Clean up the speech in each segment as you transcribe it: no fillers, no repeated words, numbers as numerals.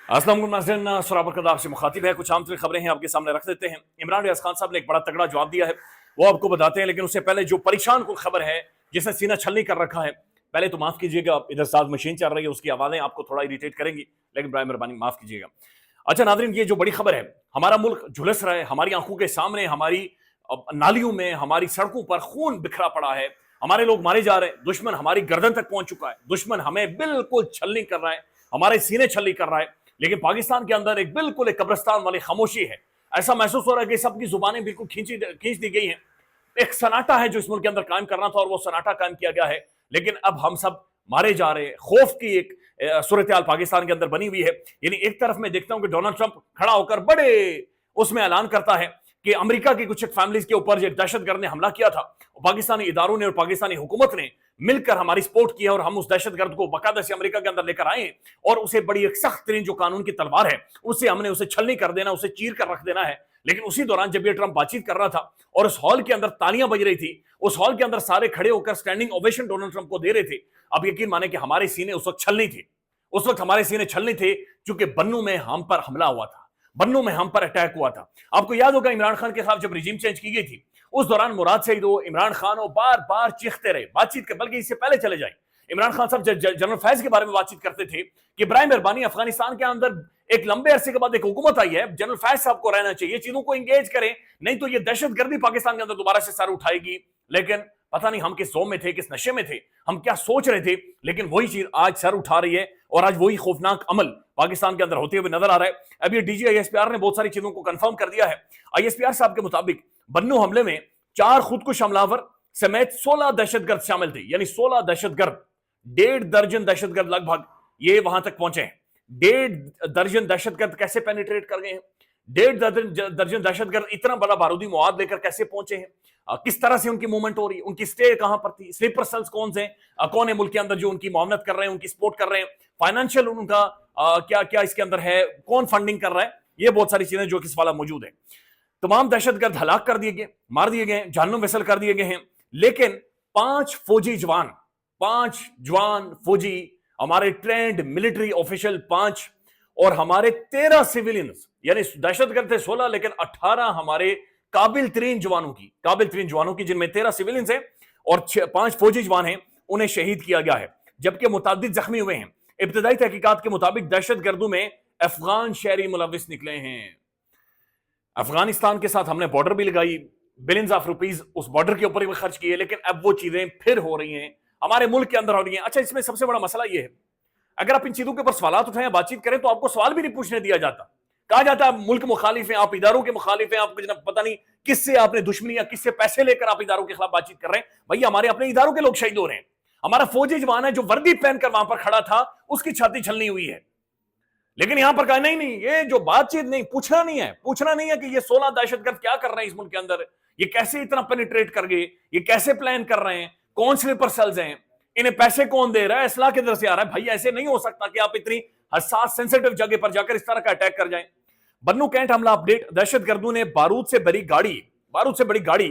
अस्सलाम वालेकुम नाज़रीन, सराबरकत आपसे मुखातिब है। कुछ आम तरीन खबरें हैं आपके सामने रख देते हैं। इमरान रियाज खान साहब ने एक बड़ा तगड़ा जवाब दिया है, वो आपको बताते हैं। लेकिन उससे पहले जो परेशान कुल खबर है जिसने सीना छलनी कर रखा है, पहले तो माफ कीजिएगा, इधर साथ मशीन चल रही है, उसकी आवाजें आपको थोड़ा इरिटेट करेंगी, लेकिन बराए मेहरबानी माफ कीजिएगा। अच्छा नाज़रीन, ये जो बड़ी खबर है, हमारा मुल्क झुलस रहा है, हमारी आंखों के सामने, हमारी नालियों में, हमारी सड़कों पर खून बिखरा पड़ा है, हमारे लोग मारे जा रहे हैं, दुश्मन हमारी गर्दन तक पहुंच चुका है, दुश्मन हमें बिल्कुल छलनी कर रहा है, हमारे सीने छलनी कर रहा है। लेकिन पाकिस्तान के अंदर एक बिल्कुल एक कब्रिस्तान वाली खामोशी है। ऐसा महसूस हो रहा है कि सबकी जुबानें बिल्कुल खींच दी गई हैं। एक सन्नाटा है जो इस मुल्क के अंदर कायम करना था और वो सन्नाटा कायम किया गया है। लेकिन अब हम सब मारे जा रहे हैं, खौफ की एक सूरत हाल पाकिस्तान के अंदर बनी हुई है। यानी एक तरफ मैं देखता हूं कि डोनाल्ड ट्रंप खड़ा होकर बड़े उसमें ऐलान करता है कि अमेरिका की कुछ फैमिलीज के ऊपर जो दहशतगर्द ने हमला किया था, पाकिस्तानी इदारों ने और पाकिस्तानी हुकूमत ने मिलकर हमारी सपोर्ट किया और हम उस दहशतगर्द को बाकायदा से अमेरिका के अंदर लेकर आए और उसे बड़ी एक सख्त तरीन जो कानून की तलवार है उससे हमने उसे छलनी कर देना, उसे चीर कर रख देना है। लेकिन उसी दौरान जब ये ट्रंप बातचीत कर रहा था और उस हॉल के अंदर तालियां बज रही थी, उस हॉल के अंदर सारे खड़े होकर स्टैंडिंग ओवेशन डोनाल्ड ट्रंप को दे रहे थे, अब यकीन माने कि हमारे सीने उस वक्त छलनी थे। उस वक्त हमारे सीने छलनी थे क्योंकि बन्नू में हम पर हमला हुआ था, बन्नू में हम पर अटैक हुआ था। आपको याद होगा इमरान खान के खिलाफ जब रिजीम चेंज की गई थी, उस दौरान मुराद सईद इमरान खान बार बार चीखते रहे, बातचीत के बल्कि इससे पहले चले जाए इमरान खान साहब जनरल फैज के बारे में बातचीत करते थे कि बराए मेहरबानी अफगानिस्तान के अंदर एक लंबे अरसे के बाद एक हुकूमत आई है, जनरल फैज साहब को रहना चाहिए, चीजों को इंगेज करें, नहीं तो ये दहशतगर्दी पाकिस्तान के अंदर दोबारा से सर उठाएगी। लेकिन पता नहीं हम किस जोम में थे, किस नशे में थे, हम क्या सोच रहे थे, लेकिन वही चीज आज सर उठा रही है और आज वही खौफनाक अमल पाकिस्तान के अंदर होते हुए नजर आ रहा है। अब ये डीजी आईएसपीआर ने बहुत सारी चीजों को कंफर्म कर दिया है। आईएसपीआर साहब के मुताबिक बन्नू हमले में 4 खुदकुश हमलावर समेत 16 दहशतगर्द शामिल थे, यानी 16 दहशतगर्द, 1.5 दर्जन दहशतगर्द लगभग ये वहां तक पहुंचे हैं। 1.5 दर्जन दहशतगर्द कैसे पेनिट्रेट कर गए हैं, 1.5 दर्जन दहशतगर्द इतना बड़ा बारूदी मवाद लेकर कैसे पहुंचे हैं, किस तरह से उनकी मूवमेंट हो रही है, उनकी स्टे कहां पर थी, स्लीपर सेल्स कौन से, कौन है मुल्क के अंदर जो उनकी मुआवनत कर रहे हैं, उनकी सपोर्ट कर रहे हैं, फाइनेंशियल उनका क्या क्या इसके अंदर है, कौन फंडिंग कर रहा है, ये बहुत सारी चीजें जो कि सवाल मौजूद है। तमाम दहशतगर्द हलाक कर दिए गए, मार दिए गए, जहन्नुम वसल कर दिए गए हैं। लेकिन 5 जवान फौजी, हमारे ट्रेंड मिलिट्री ऑफिशियल 5 और हमारे 13 सिविलियंस, यानी दहशतगर्द थे 16 लेकिन 18 हमारे काबिल तरीन जवानों की जिनमें 13 सिविलियंस हैं और 5 फौजी जवान हैं, उन्हें शहीद किया गया है, जबकि मुतादिद जख्मी हुए हैं। इब्तदाई तहकीकात के मुताबिक दहशतगर्दों में अफगान शहरी मुलविस निकले हैं। अफगानिस्तान के साथ हमने बॉर्डर भी लगाई, बिलियंस ऑफ रुपीज उस बॉर्डर के ऊपर भी खर्च किए, लेकिन अब वो चीजें फिर हो रही हैं, हमारे मुल्क के अंदर हो रही हैं। अच्छा, इसमें सबसे बड़ा मसला ये है, अगर आप इन चीजों के ऊपर सवाल उठाएं, बातचीत करें, तो आपको सवाल भी नहीं पूछने दिया जाता। कहा जाता है आप मुल्क मुखालिफ हैं, आप इदारों के मुखालिफ हैं, आपको जनाब पता नहीं किससे आपने दुश्मनी या किससे पैसे लेकर आप इदारों के खिलाफ बातचीत कर रहे हैं। भैया हमारे अपने इदारों के लोग शहीद हो रहे हैं, हमारा फौजी जवान है जो वर्दी पहनकर वहां पर खड़ा था, उसकी छाती छलनी हुई है। लेकिन यहां पर कहा नहीं, ये जो बातचीत नहीं, पूछना नहीं है कि ये 16 दहशतगर्द क्या कर रहे हैं इस मुल्क के अंदर, ये कैसे इतना पेनिट्रेट कर गए, ये कैसे प्लान कर रहे हैं, कौन स्लीपर सेल्स हैं, इन्हें पैसे कौन दे रहा है, असला किधर से आ रहा है। भाई ऐसे नहीं हो सकता कि आप इतनी हसास सेंसिटिव जगह पर जाकर इस तरह का अटैक कर जाएं। बन्नू कैंट हमला अपडेट, दहशतगर्दों ने बारूद से बड़ी गाड़ी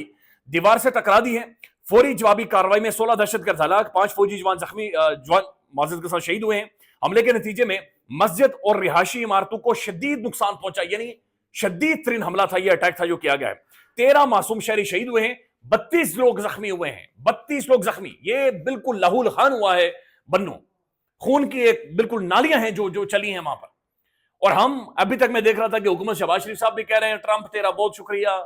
दीवार से टकरा दी है। फौरी जवाबी कार्रवाई में 16 दहशतगर्द हलाक, 5 फौजी जवान जख्मी, जवान माजरत के साथ शहीद हुए हैं। हमले के नतीजे में मस्जिद और रिहायशी इमारतों को शदीद नुकसान पहुंचा, यानी शदीद तरीन हमला था, यह अटैक था जो किया गया है। 13 मासूम शहरी शहीद हुए हैं, 32 लोग जख्मी हुए हैं, 32 लोग जख्मी। ये बिल्कुल लहूल खान हुआ है बन्नू, खून की एक बिल्कुल नालियां हैं जो चली हैं वहां पर। और हम अभी तक मैं देख रहा था कि हुकूमत शहबाज शरीफ साहब भी कह रहे हैं ट्रंप तेरा बहुत शुक्रिया,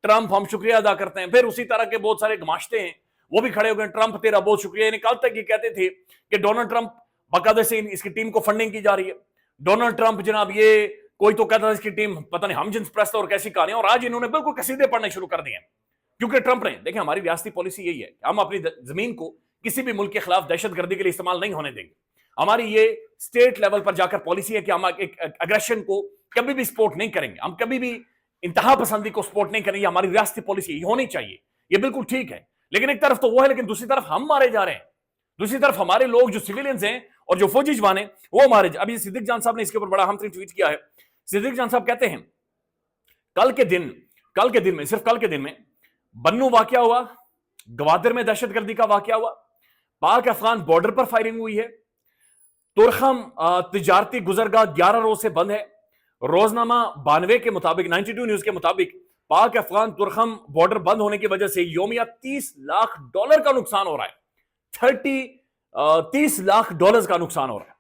ट्रंप हम शुक्रिया अदा करते हैं। फिर उसी तरह के बहुत सारे गमाश्ते हैं, वो भी खड़े हो गए, ट्रंप तेरा बहुत शुक्रिया। निकाल तक ये कहते थे कि डोनाल्ड ट्रंप बाकायदे से इसकी टीम को फंडिंग की जा रही है, डोनाल्ड ट्रंप जनाब ये कोई तो कहता था इसकी टीम पता नहीं हम जिन्स प्रस्त और कैसी कहानियां, और आज इन्होंने बिल्कुल कसीदे पढ़ने शुरू कर दिए। क्योंकि ट्रंप ने, देखिए हमारी रियासती पॉलिसी यही है, हम अपनी जमीन को किसी भी मुल्क के खिलाफ दहशतगर्दी के लिए इस्तेमाल नहीं होने देंगे। हमारी ये स्टेट लेवल पर जाकर पॉलिसी है कि हम एक अग्रेशन को कभी भी सपोर्ट नहीं करेंगे, हम कभी भी इंतहा पसंदी को सपोर्ट नहीं करेंगे। हमारी रियासती पॉलिसी ये होनी चाहिए, ये बिल्कुल ठीक है। लेकिन एक तरफ तो वो है, लेकिन दूसरी तरफ हम मारे जा रहे हैं, दूसरी तरफ हमारे लोग जो सिविलियंस हैं और जो फौजी जवान हैं वो मारे। अभी सिद्दीक जान साहब ने इसके ऊपर बड़ा हम ट्वीट किया है। सिद्दीक जान साहब कहते हैं कल के दिन में बन्नू वाकया हुआ, गवादर में दहशतगर्दी का वाकया हुआ, पाक अफगान बॉर्डर पर फायरिंग हुई है, तुरखम तिजारती गुजरगाह 11 रोज से बंद है। रोजनामा 92 के मुताबिक, 92 न्यूज के मुताबिक, पाक अफगान तुरखम बॉर्डर बंद होने की वजह से योमिया $30 लाख का नुकसान हो रहा है। 30 लाख डॉलर का नुकसान हो रहा है।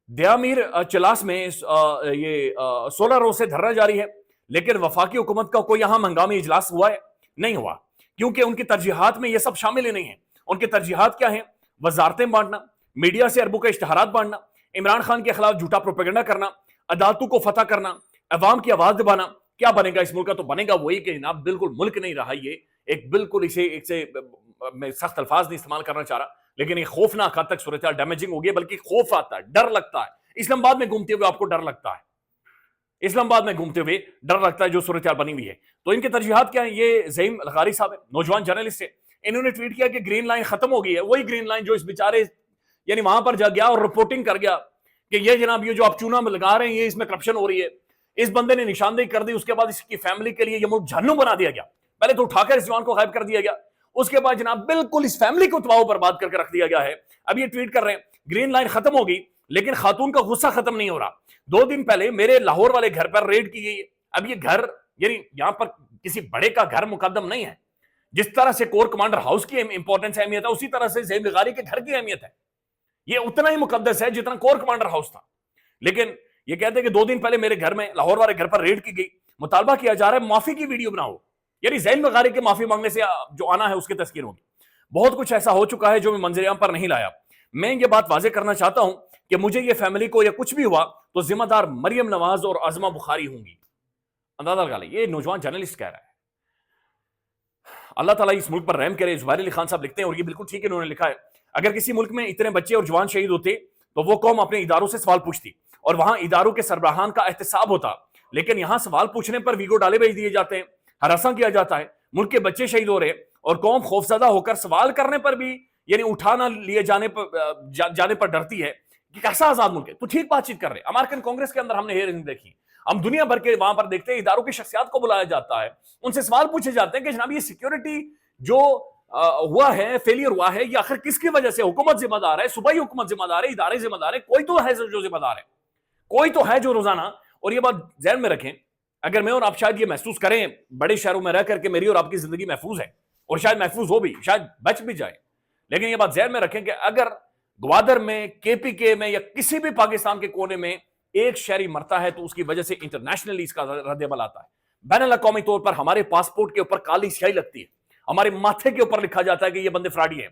दयामीर चलास में ये 16 रोज से धरना जारी है, लेकिन वफाकी हुकूमत का कोई यहां हंगामी इजलास हुआ है? नहीं हुआ, क्योंकि उनकी तरजीहात में ये सब शामिल ही नहीं है। उनकी तरजीहात क्या है? वजारतें बांटना, मीडिया से अरबों के इश्तहारात बांटना, इमरान खान के खिलाफ झूठा प्रोपेगेंडा करना, अदालतों को फतह करना, अवाम की आवाज दबाना। क्या बनेगा इस मुल्क का? तो बनेगा वही कि जनाब बिल्कुल मुल्क नहीं रहा ये, एक बिल्कुल इसे मैं सख्त अल्फाज नहीं इस्तेमाल करना चाह रहा, लेकिन ये खौफनाक हद तक सूरत डैमेजिंग हो गई, बल्कि खौफ आता है, डर लगता है। इस्लामाबाद में घूमते हुए आपको डर लगता है, इस्लामाबाद में घूमते हुए डर लगता है जो सूरत बनी हुई है। तो इनके तरजीहात क्या है? ये ज़हीम अलगारी साहब है, नौजवान जर्नलिस्ट है, इन्होंने ट्वीट किया कि ग्रीन लाइन खत्म हो गई है। वही ग्रीन लाइन जो इस बेचारे यानी वहां पर जा गया और रिपोर्टिंग कर गया कि ये जनाब ये जो आप चूना में लगा रहे हैं ये इसमें करप्शन हो रही है। इस बंदे ने निशानदेही कर दी, उसके बाद इसकी फैमिली के लिए ये मुल्क जहन्नुम बना दिया गया। पहले तो उठाकर इस जवान को गायब कर दिया गया, उसके बाद जनाब बिल्कुल इस फैमिली को तबाह बर्बाद करके रख दिया गया है। अब ये ट्वीट कर रहे हैं ग्रीन लाइन खत्म हो गई, लेकिन खातून का गुस्सा खत्म नहीं हो रहा। 2 दिन पहले मेरे लाहौर वाले घर पर रेड की गई। अब ये घर यानी यहां पर किसी बड़े का घर मुकद्दम नहीं है। जिस तरह से कोर कमांडर हाउस की इंपॉर्टेंस अहमियत है, उसी तरह से ज़हीम अलगारी के घर की अहमियत है। ये उतना ही मुकद्दस है जितना कोर कमांडर हाउस था। लेकिन ये कहते हैं कि 2 दिन पहले मेरे घर में लाहौर वाले घर पर रेड की गई, मुतालबा किया जा रहा है माफी की वीडियो बनाओ, यानी ज़हीम अलगारी के माफी मांगने से जो आना है उसकी तस्कीर होगी। बहुत कुछ ऐसा हो चुका है जो मैं मंजर आम पर नहीं लाया। मैं ये बात वाजे करना चाहता हूं कि मुझे ये फैमिली को या कुछ भी हुआ तो जिम्मेदार मरियम नवाज और अजमा बुखारी होंगी। अंदाजा लगा लें, ये नौजवान जर्नलिस्ट कह रहा है। अल्लाह ताला इस मुल्क पर रहम करे। जुबैर अली खान साहब लिखते हैं, और ये बिल्कुल ठीक है, उन्होंने लिखा है, अगर किसी मुल्क में इतने बच्चे और जवान शहीद होते तो वो कौम अपने इदारों से सवाल पूछती और वहां इदारों के सरबराहान का एहतसाब होता। लेकिन यहां सवाल पूछने पर वीगो डाले भेज दिए जाते हैं, हरासा किया जाता है, मुल्क के बच्चे शहीद हो रहे और कौम खौफजदा होकर सवाल करने पर भी यानी उठाना लिए जाने पर डरती है कि कैसा आजाद मुल्क है। तो ठीक बातचीत कर रहे हैं। अमेरिकन कांग्रेस के अंदर हमने हेयरिंग देखी, हम दुनिया भर के वहां पर देखते हैं इदारों की शख्सियात को बुलाया जाता है, उनसे सवाल पूछे जाते हैं कि जनाब ये सिक्योरिटी जो हुआ है, फेलियर हुआ है, ये आखिर किसकी वजह से? हुकूमत जिम्मेदार है, सूबाई हुकूमत जिम्मेदार है, इदारे जिम्मेदार है, कोई तो है जो जिम्मेदार है, कोई तो है जो रोजाना। और ये बात ज़हन में रखें, अगर मैं और आप शायद ये महसूस करें बड़े शहरों में रह करके मेरी और आपकी जिंदगी महफूज है, और शायद महफूज हो भी, शायद बच भी जाए, लेकिन ये बात ज़हन में रखें कि अगर ग्वादर में, केपीके में या किसी भी पाकिस्तान के कोने में एक शहरी मरता है तो उसकी वजह से इंटरनेशनली इसका रद्द-ए-अमल आता है। बैनुल अक़वामी तौर पर हमारे पासपोर्ट के ऊपर काली स्याही लगती है, हमारे माथे के ऊपर लिखा जाता है कि ये बंदे फ्रॉडी हैं,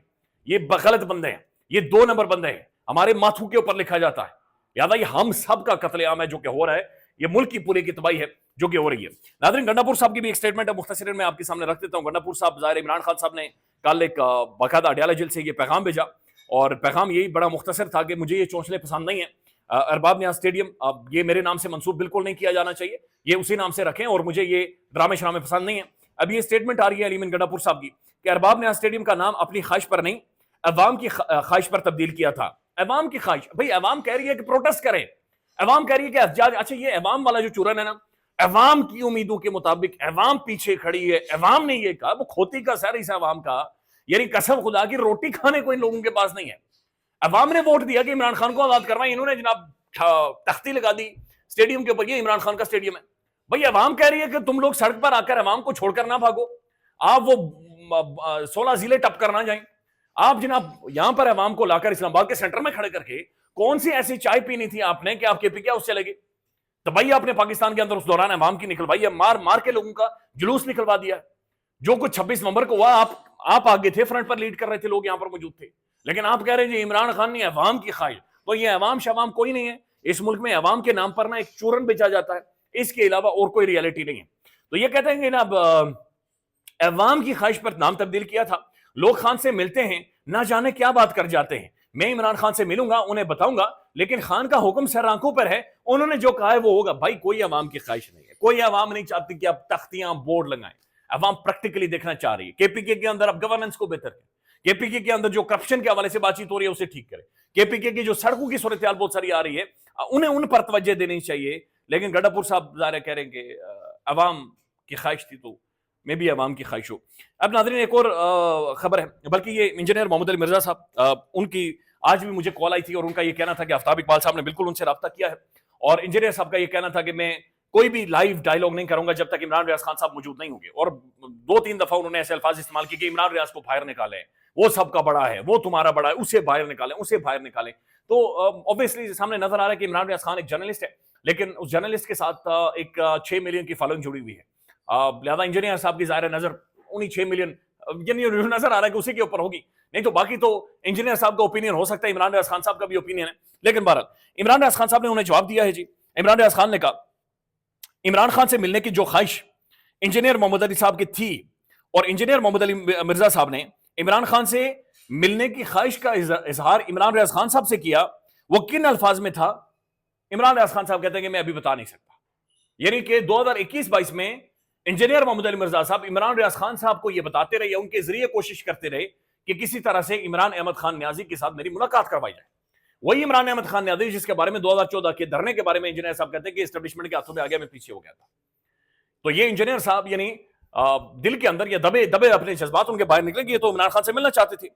ये गलत बंदे हैं, ये 2 नंबर बंदे हैं, हमारे माथों के ऊपर लिखा जाता है। याद ये हम सब का कत्लेआम है जो कि हो रहा है, ये मुल्क की पूरी की तबाही है जो कि हो रही है। नाज़रीन, गंडापुर साहब की भी एक स्टेटमेंट है, मुख्तसरन मैं आपके सामने रख देता हूं। गंडापुर साहब ज़ाहिर इमरान खान साहब ने कल एक बाकायदा अडयाला जेल से ये पैगाम भेजा, और पैगाम यही बड़ा मुख्तसर था कि मुझे ये चौंचले पसंद नहीं है। अरबाब नियाज़ स्टेडियम, अब ये मेरे नाम से मंसूब बिल्कुल नहीं किया जाना चाहिए, ये उसी नाम से रखें, और मुझे ये ड्रामे शरामे पसंद नहीं है। अब ये स्टेटमेंट आ रही है अलीमीन गंडापुर साहब की कि अरबाब नियाज़ स्टेडियम का नाम अपनी ख्वाहिश पर नहीं, अवाम की ख्वाहिश पर तब्दील किया था। अवाम की ख्वाहिश, भाई अवाम कह रही है कि प्रोटेस्ट करें, अवाम कह रही है कि एहतजाज। अच्छा, ये अवाम वाला जो चूरन है ना, अवाम की उम्मीदों के मुताबिक अवाम पीछे खड़ी है, अवाम ने ये कहा, वो खोती का सर इस अवाम का, यानी कसम खुदा की रोटी खाने को इन लोगों के पास नहीं है। अवाम ने वोट दिया कि इमरान खान को आजाद करवाएं, इन्होंने जनाब तख्ती लगा दी स्टेडियम के ऊपर, ये इमरान खान का स्टेडियम है। भाई अवाम कह रही है कि तुम लोग सड़क पर आकर अवाम को छोड़कर ना भागो, आप वो 16 जिले टप कर ना जाएं, आप जनाब यहां पर अवाम को लाकर इस्लामाबाद के सेंटर में खड़े करके कौन सी ऐसी चाय पीनी थी आपने कि आप केपी क्या उससे लगे? तो भाई आपने पाकिस्तान के अंदर उस दौरान अवाम की निकलवाई है, मार मार के लोगों का जुलूस निकलवा दिया। जो कुछ 26 नवंबर को हुआ, आप आगे थे, फ्रंट पर लीड कर रहे थे, लोग यहां पर मौजूद थे, लेकिन आप कह रहे हैं इमरान खान ने अवाम की ख्वाहिश। तो ये अवाम शवाम कोई नहीं है इस मुल्क में, अवाम के नाम पर ना एक चूरन बेचा जाता है, इसके अलावा और कोई रियलिटी नहीं है। तो ये कहते हैं कि ना अवाम की ख्वाहिश पर नाम तब्दील किया था। लोग खान से मिलते हैं, ना जाने क्या बात कर जाते हैं। मैं इमरान खान से मिलूंगा, उन्हें बताऊंगा, लेकिन खान का हुक्म सर आंखों पर है, उन्होंने जो कहा है वो होगा। भाई कोई अवाम की ख्वाहिश नहीं है, कोई अवाम नहीं चाहती कि आप तख्तियां बोर्ड लगाएं। अवाम प्रैक्टिकली देखना चाह रही है केपीके के अंदर अब गवर्नेंस को बेहतर करें, केपीके के अंदर जो करप्शन के हवाले से बातचीत हो रही है उसे ठीक करें, केपीके की जो सड़कों की सूरत बहुत सारी आ रही है उन्हें उन पर तवज्जो देनी चाहिए। लेकिन गंडापुर साहब ज़ाहिर कह रहे हैं कि अवाम की ख्वाहिश थी, तो मैं भी अवाम की ख्वाहिश हूँ। अब नाज़रीन एक और खबर है, बल्कि ये इंजीनियर मोहम्मद अली मिर्जा साहब, उनकी آج بھی مجھے کال آئی تھی اور ان کا یہ کہنا تھا کہ آفتاب اقبال صاحب نے بالکل ان سے رابطہ کیا ہے اور انجینئر صاحب کا یہ کہنا تھا کہ میں کوئی بھی لائیو ڈائلاگ نہیں کروں گا جب تک عمران ریاض خان صاحب موجود نہیں ہوں گے. اور 2-3 دفعہ انہوں نے ایسے الفاظ استعمال کیے کہ عمران ریاض کو باہر نکالیں, وہ سب کا بڑا ہے, وہ تمہارا بڑا ہے, اسے باہر نکالیں, اسے باہر نکالیں. تو obviously سامنے نظر آ رہا ہے کہ عمران ریاض خان ایک جرنلسٹ ہے, لیکن اس جرنلسٹ کے ساتھ ایک 6 ملین کی فالوئنگ جڑی ہوئی ہے. لہذا انجینئر صاحب کی ظاہر نظر انہی 6 ملین یعنی نظر آ رہا ہے کہ اسی کے اوپر ہوگی, نہیں تو باقی تو انجینئر صاحب کا اوپینین ہو سکتا ہے, عمران ریاض خان صاحب کا بھی اوپینین ہے. لیکن بہرحال عمران ریاض خان صاحب نے انہیں جواب دیا ہے. جی عمران ریاض خان نے کہا عمران خان سے ملنے کی جو خواہش انجینئر محمد علی صاحب کی تھی اور انجینئر محمد علی مرزا صاحب نے عمران خان سے ملنے کی خواہش کا اظہار عمران ریاض خان صاحب سے کیا, وہ کن الفاظ میں تھا؟ عمران ریاض خان صاحب کہتے ہیں کہ میں ابھی بتا نہیں سکتا. یعنی کہ 2021-22 میں انجینئر محمد علی مرزا صاحب عمران ریاض خان صاحب کو یہ بتاتے رہے, ان کے ذریعے کوشش کرتے رہے کہ کسی طرح سے عمران احمد خان نیازی کے ساتھ میری ملاقات کروائی جائے. وہی عمران احمد خان نیازی جس کے بارے میں 2014 کے دھرنے کے بارے میں انجینئر صاحب کہتے ہیں کہ اسٹیبلشمنٹ کے ہاتھوں میں آ گیا, میں پیچھے ہو گیا تھا. تو یہ انجینئر صاحب یعنی دل کے اندر یہ دبے اپنے جذبات ان کے باہر نکلے کہ یہ تو عمران خان سے ملنا چاہتے تھے.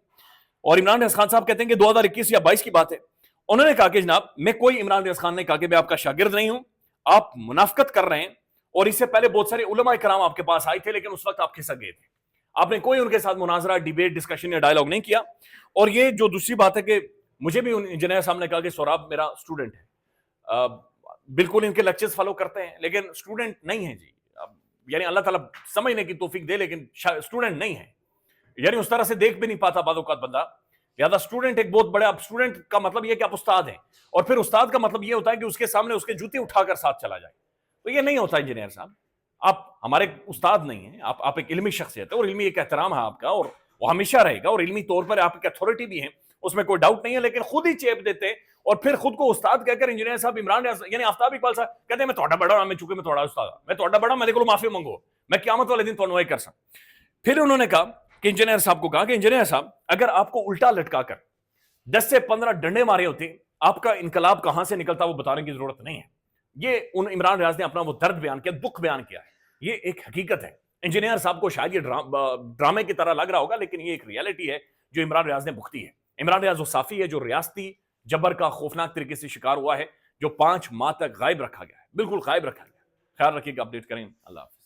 اور عمران ریاض خان صاحب کہتے ہیں کہ 2021 یا 22 کی بات ہے, انہوں نے کہا کہ جناب میں کوئی عمران ریاض خان نے کہا کہ میں آپ کا شاگرد نہیں ہوں, آپ منافقت کر رہے ہیں, اور اس سے پہلے بہت سارے علماء کرام آپ کے پاس آئے تھے لیکن اس وقت آپ کھسک گئے تھے, آپ نے کوئی ان کے ساتھ مناظرہ, ڈیبیٹ, ڈسکشن یا ڈائلاگ نہیں کیا. اور یہ جو دوسری بات ہے کہ مجھے بھی انجینئر صاحب نے کہا کہ سوراب میرا اسٹوڈنٹ ہے, بالکل ان کے لیکچرز فالو کرتے ہیں لیکن اسٹوڈنٹ نہیں ہے. جی یعنی اللہ تعالیٰ سمجھنے کی توفیق دے لیکن اسٹوڈنٹ نہیں ہے, یعنی اس طرح سے دیکھ بھی نہیں پاتا بعض اوقات بندہ. لہٰذا اسٹوڈنٹ ایک بہت بڑا, اسٹوڈنٹ کا مطلب یہ کہ آپ استاد ہیں, اور پھر استاد کا مطلب یہ ہوتا ہے کہ اس کے سامنے اس کے جوتے اٹھا کر ساتھ چلا جائے. تو یہ نہیں ہوتا انجینئر صاحب, آپ ہمارے استاد نہیں ہیں, آپ ایک علمی شخصیت ہے اور علمی ایک احترام ہے آپ کا, اور وہ ہمیشہ رہے گا, اور علمی طور پر آپ ایک اتھارٹی بھی ہیں, اس میں کوئی ڈاؤٹ نہیں ہے. لیکن خود ہی چیپ دیتے اور پھر خود کو استاد کہہ کر انجینئر صاحب عمران یعنی آفتاب اقبال صاحب کہتے ہیں میں تھوڑا بڑا ہوں, میں چونکہ میں تھوڑا استاد ہوں, میں تھوڑا بڑا, میرے کو معافی مانگو, میں قیامت والے دن تھوڑا کر سکتا. پھر انہوں نے کہا کہ انجینئر صاحب کو کہا کہ انجینئر صاحب اگر آپ کو الٹا لٹکا کر 10 سے 15 ڈنڈے مارے ہوتے, آپ کا انقلاب کہاں سے نکلتا وہ بتانے کی ضرورت نہیں ہے. یہ عمران ریاض نے اپنا وہ درد بیان کیا, دکھ بیان کیا ہے, یہ ایک حقیقت ہے. انجینئر صاحب کو شاید یہ ڈرامے کی طرح لگ رہا ہوگا لیکن یہ ایک ریالٹی ہے جو عمران ریاض نے بھگتی ہے. عمران ریاض وہ صافی ہے جو ریاستی جبر کا خوفناک طریقے سے شکار ہوا ہے, جو 5 ماہ تک غائب رکھا گیا ہے, بالکل غائب رکھا گیا. خیال رکھیے گا, اپڈیٹ کریں. اللہ حافظ.